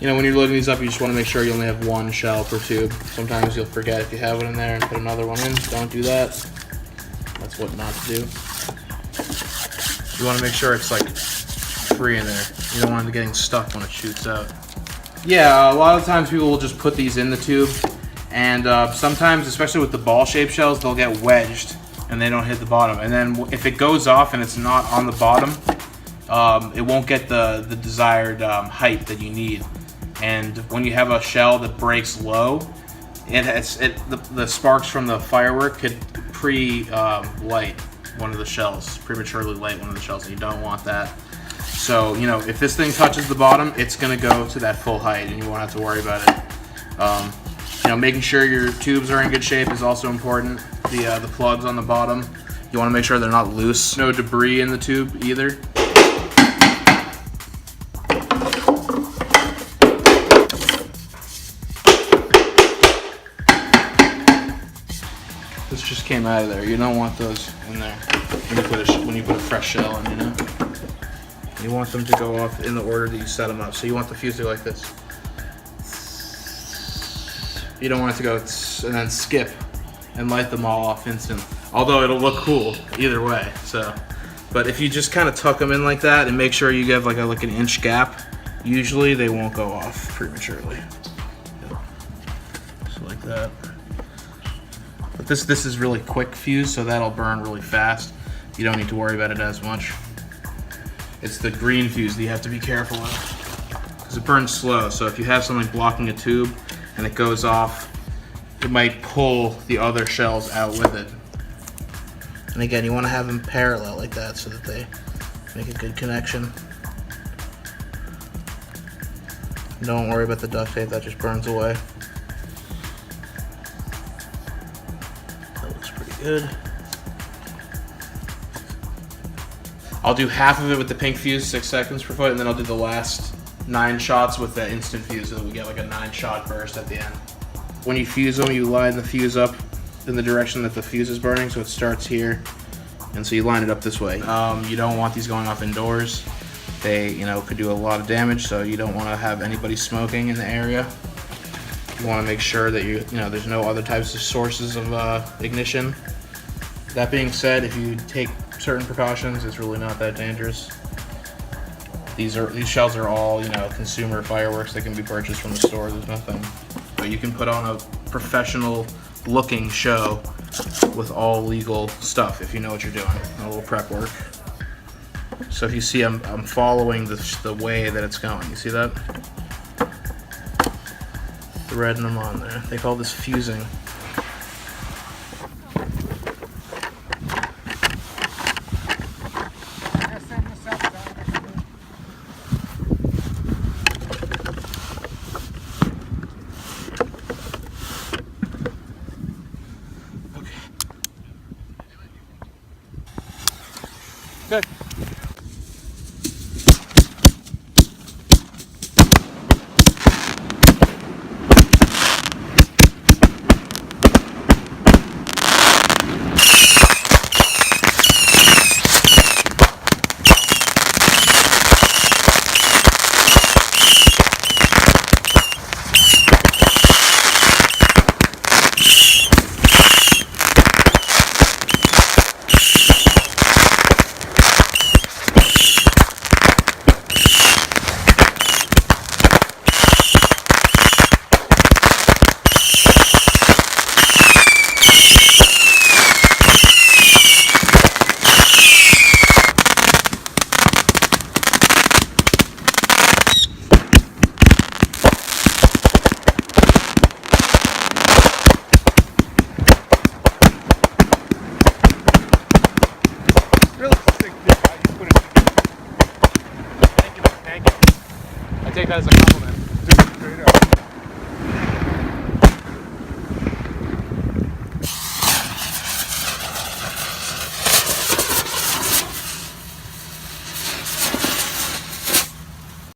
You know, when you're loading these up, you just want to make sure you only have one shell per tube. Sometimes you'll forget if you have it in there and put another one in. Don't do that. That's what not to do. You want to make sure it's like free in there. You don't want it getting stuck when it shoots out. Yeah, a lot of times people will just put these in the tube, and sometimes, especially with the ball-shaped shells, they'll get wedged and they don't hit the bottom. And then if it goes off and it's not on the bottom, it won't get the desired height that you need. And when you have a shell that breaks low, the sparks from the firework could light one of the shells, prematurely light one of the shells, and you don't want that. So, you know, if this thing touches the bottom, it's going to go to that full height, and you won't have to worry about it. You know, making sure your tubes are in good shape is also important. The plugs on the bottom, you want to make sure they're not loose. No debris in the tube either. This just came out of there. You don't want those in there when you put a fresh shell in, you know? You want them to go off in the order that you set them up. So you want the fuse to go like this. You don't want it to go and then skip and light them all off instantly. Although it'll look cool either way. So, but if you just kind of tuck them in like that and make sure you give like an inch gap, usually they won't go off prematurely. So like that. But this is really quick fuse, so that'll burn really fast. You don't need to worry about it as much. It's the green fuse that you have to be careful of, because it burns slow. So if you have something blocking a tube and it goes off, it might pull the other shells out with it. And again, you want to have them parallel like that so that they make a good connection. Don't worry about the duct tape, that just burns away. That looks pretty good. I'll do half of it with the pink fuse, 6 seconds per foot, and then I'll do the last 9 shots with the instant fuse so that we get like a 9-shot burst at the end. When you fuse them, you line the fuse up in the direction that the fuse is burning, so it starts here, and so you line it up this way. You don't want these going off indoors. They, you know, could do a lot of damage, so you don't want to have anybody smoking in the area. You want to make sure that you know there's no other types of sources of ignition. That being said, if you take certain precautions, it's really not that dangerous. These shells are all, you know, consumer fireworks that can be purchased from the store. There's nothing, but you can put on a professional looking show with all legal stuff if you know what you're doing. A little prep work. So if you see I'm following the way that it's going. You see that? Threading them on there. They call this fusing. Good. Take that as a compliment.